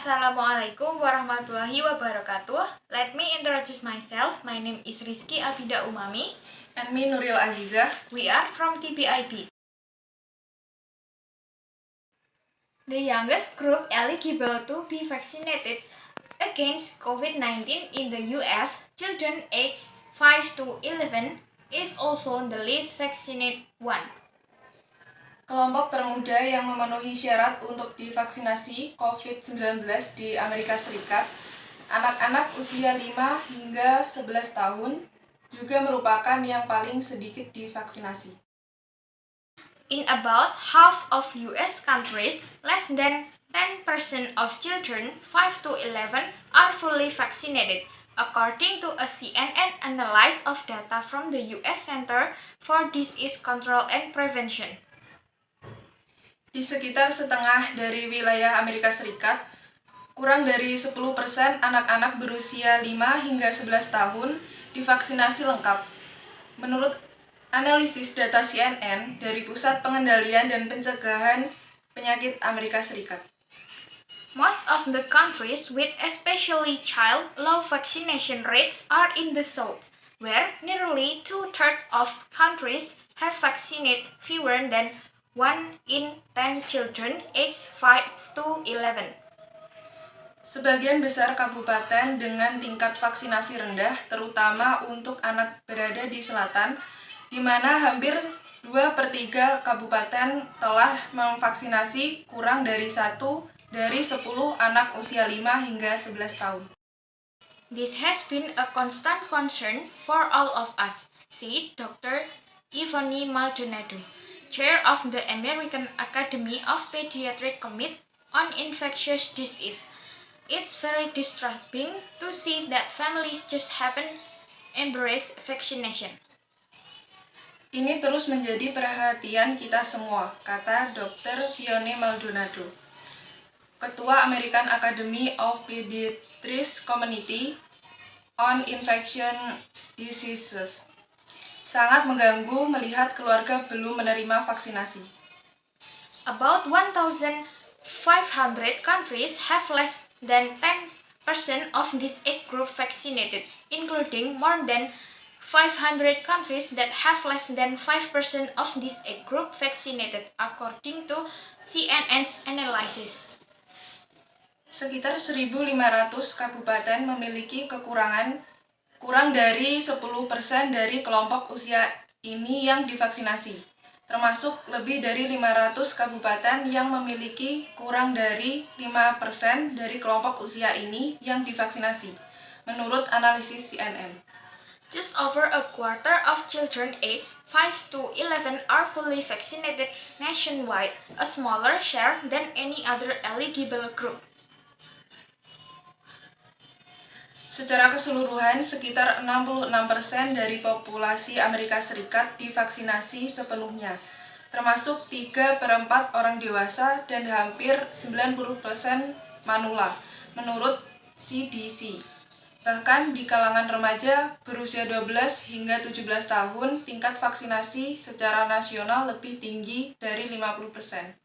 Assalamualaikum warahmatullahi wabarakatuh. Let me introduce myself. My name is Rizky Abida Umami. And me, Nuril Azizah. We are from TPIB. The youngest group eligible to be vaccinated against COVID-19 in the US, children aged 5 to 11, is also the least vaccinated one. Kelompok termuda yang memenuhi syarat untuk divaksinasi COVID-19 di Amerika Serikat, anak-anak usia 5 hingga 11 tahun, juga merupakan yang paling sedikit divaksinasi. In about half of US countries, less than 10% of children 5 to 11 are fully vaccinated, according to a CNN analysis of data from the US Center for Disease Control and Prevention. Di sekitar setengah dari wilayah Amerika Serikat, kurang dari 10% anak-anak berusia 5 hingga 11 tahun divaksinasi lengkap. Menurut analisis data CNN dari Pusat Pengendalian dan Pencegahan Penyakit Amerika Serikat. Most of the countries with especially child low vaccination rates are in the South, where nearly 2/3 of countries have vaccinated fewer than 1 in 10 children aged 5 to 11. Sebagian besar kabupaten dengan tingkat vaksinasi rendah, terutama untuk anak, berada di selatan, di mana hampir 2/3 kabupaten telah memvaksinasi kurang dari 1 dari 10 anak usia 5 hingga 11 tahun. This has been a constant concern for all of us, said Dr. Ivone Maldonado, chair of the American Academy of Pediatric Committee on Infectious Disease. It's very disturbing to see that families just haven't embraced vaccination. Ini terus menjadi perhatian kita semua, kata Dr. Ivone Maldonado, Ketua American Academy of Pediatrics Committee on Infectious Diseases. Sangat mengganggu melihat keluarga belum menerima vaksinasi. About 1,500 countries have less than 10% of this age group vaccinated, including more than 500 countries that have less than 5% of this age group vaccinated, according to CNN's analysis. Sekitar 1.500 kabupaten memiliki kurang dari 10% dari kelompok usia ini yang divaksinasi, termasuk lebih dari 500 kabupaten yang memiliki kurang dari 5% dari kelompok usia ini yang divaksinasi, menurut analisis CNN. Just over a quarter of children aged 5 to 11 are fully vaccinated nationwide, a smaller share than any other eligible group. Secara keseluruhan, sekitar 66% dari populasi Amerika Serikat divaksinasi sepenuhnya, termasuk 3/4 orang dewasa dan hampir 90% manula, menurut CDC. Bahkan di kalangan remaja berusia 12 hingga 17 tahun, tingkat vaksinasi secara nasional lebih tinggi dari 50%.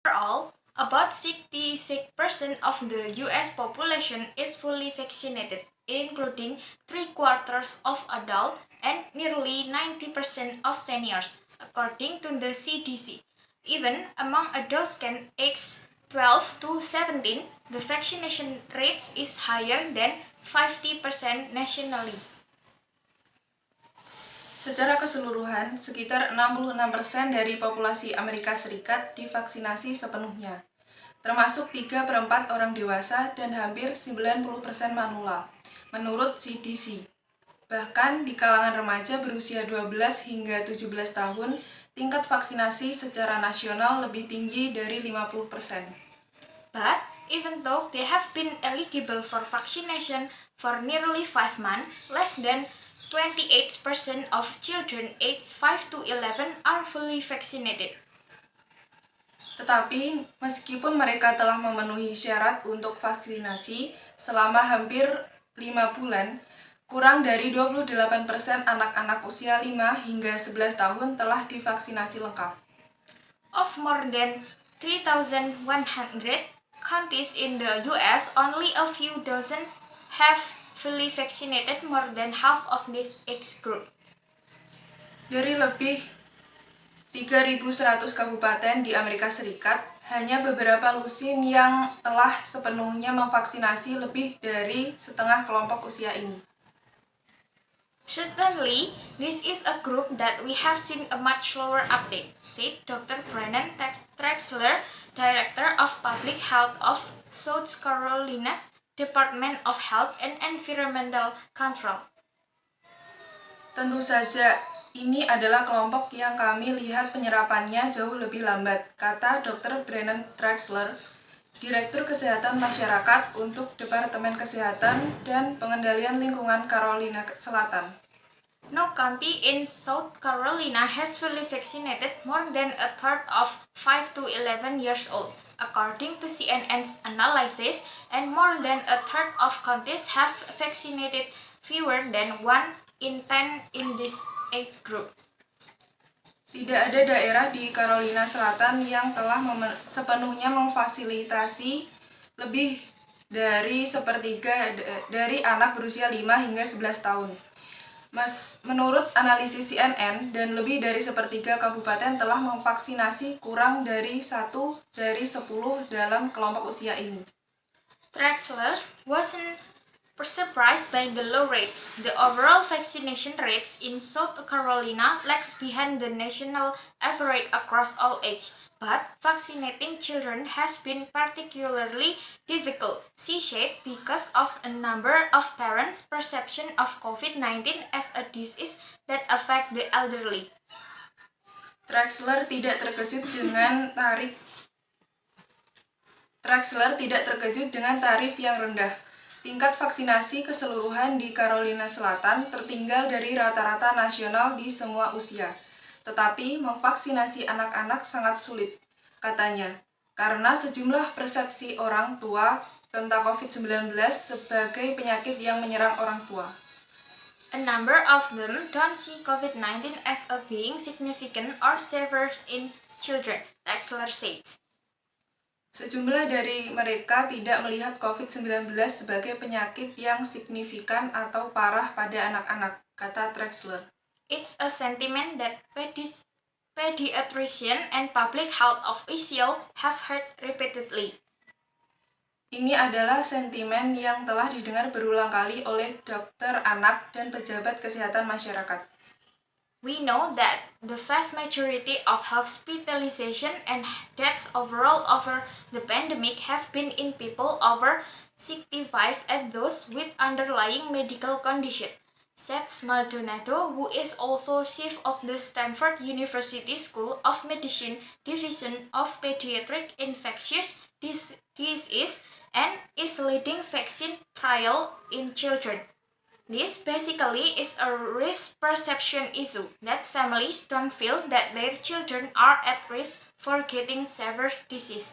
Overall, about 66% of the US population is fully vaccinated, including 3/4 of adults and nearly 90% of seniors, according to the CDC. Even among adults aged 12 to 17, the vaccination rate is higher than 50% nationally. Secara keseluruhan, sekitar 66% dari populasi Amerika Serikat divaksinasi sepenuhnya, termasuk 3/4 orang dewasa dan hampir 90% manula, menurut CDC. Bahkan di kalangan remaja berusia 12 hingga 17 tahun, tingkat vaksinasi secara nasional lebih tinggi dari 50%. But even though they have been eligible for vaccination for nearly 5 months, less than 28% of children aged 5 to 11 are fully vaccinated. Tetapi, meskipun mereka telah memenuhi syarat untuk vaksinasi selama hampir 5 bulan, kurang dari 28% anak-anak usia 5 hingga 11 tahun telah divaksinasi lengkap. Of more than 3,100 counties in the US, only a few dozen have fully vaccinated more than half of this age group. Dari lebih 3.100 kabupaten di Amerika Serikat, hanya beberapa lusin yang telah sepenuhnya memvaksinasi lebih dari setengah kelompok usia ini. Certainly, this is a group that we have seen a much slower uptake, said Dr. Brennan Traxler, Director of Public Health of South Carolina's Department of Health and Environmental Control. Tentu saja, ini adalah kelompok yang kami lihat penyerapannya jauh lebih lambat, kata Dr. Brennan Traxler, Direktur Kesehatan Masyarakat untuk Departemen Kesehatan dan Pengendalian Lingkungan Carolina Selatan. No county in South Carolina has fully vaccinated more than a third of 5 to 11 years old, according to CNN's analysis, and more than a third of counties have vaccinated fewer than 1 in 10 in this age group. Tidak ada daerah di Carolina Selatan yang telah sepenuhnya memfasilitasi lebih dari sepertiga dari anak berusia 5 hingga 11 tahun. Menurut analisis CNN, dan lebih dari sepertiga kabupaten telah memvaksinasi kurang dari 1 dari 10 dalam kelompok usia ini. Traxler wasn't surprised by the low rates. The overall vaccination rates in South Carolina lags behind the national average across all ages, but vaccinating children has been particularly difficult, she said, because of a number of parents' perception of COVID-19 as a disease that affects the elderly. Traxler tidak terkejut dengan tarif yang rendah. Tingkat vaksinasi keseluruhan di Carolina Selatan tertinggal dari rata-rata nasional di semua usia. Tetapi memvaksinasi anak-anak sangat sulit, katanya, karena sejumlah persepsi orang tua tentang COVID-19 sebagai penyakit yang menyerang orang tua. A number of them don't see COVID-19 as a being significant or severe in children, Traxler said. Sejumlah dari mereka tidak melihat COVID-19 sebagai penyakit yang signifikan atau parah pada anak-anak, kata Traxler. It's a sentiment that pediatricians and public health officials have heard repeatedly. Ini adalah sentimen yang telah didengar berulang kali oleh dokter anak dan pejabat kesehatan masyarakat. We know that the vast majority of hospitalization and deaths overall over the pandemic have been in people over 65 and those with underlying medical conditions, said Maldonado, who is also chief of the Stanford University School of Medicine Division of Pediatric Infectious Diseases and is leading vaccine trial in children. This basically is a risk perception issue, that families don't feel that their children are at risk for getting severe disease.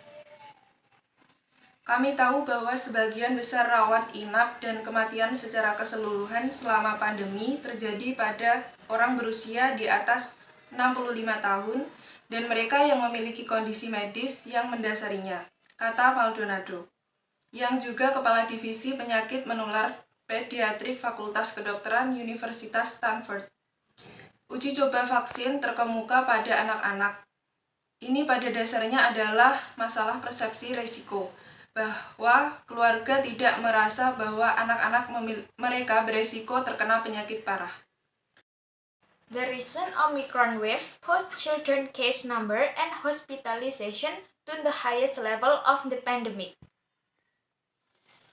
Kami tahu bahwa sebagian besar rawat inap dan kematian secara keseluruhan selama pandemi terjadi pada orang berusia di atas 65 tahun dan mereka yang memiliki kondisi medis yang mendasarinya, kata Maldonado, yang juga Kepala Divisi Penyakit Menular Pediatrik Fakultas Kedokteran Universitas Stanford. Uji coba vaksin terkemuka pada anak-anak. Ini pada dasarnya adalah masalah persepsi risiko, bahwa keluarga tidak merasa bahwa anak-anak mereka beresiko terkena penyakit parah. The recent Omicron wave pushed children case number and hospitalization to the highest level of the pandemic.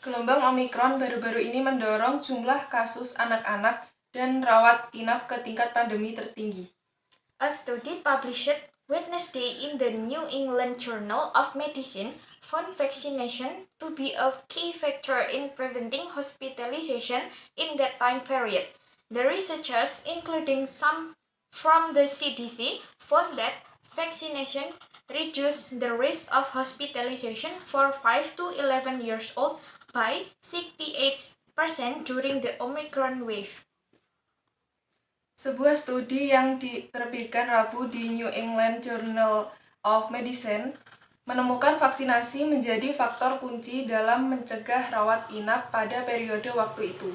Gelombang Omicron baru-baru ini mendorong jumlah kasus anak-anak dan rawat inap ke tingkat pandemi tertinggi. A study published Wednesday in the New England Journal of Medicine found vaccination to be a key factor in preventing hospitalization in that time period. The researchers, including some from the CDC, found that vaccination reduced the risk of hospitalization for 5 to 11 years old by 68% during the Omicron wave. Sebuah studi yang diterbitkan Rabu di New England Journal of Medicine menemukan vaksinasi menjadi faktor kunci dalam mencegah rawat inap pada periode waktu itu.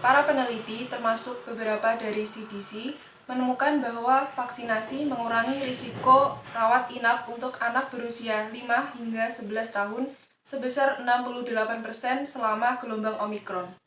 Para peneliti, termasuk beberapa dari CDC, menemukan bahwa vaksinasi mengurangi risiko rawat inap untuk anak berusia 5 hingga 11 tahun sebesar 68% selama gelombang Omikron.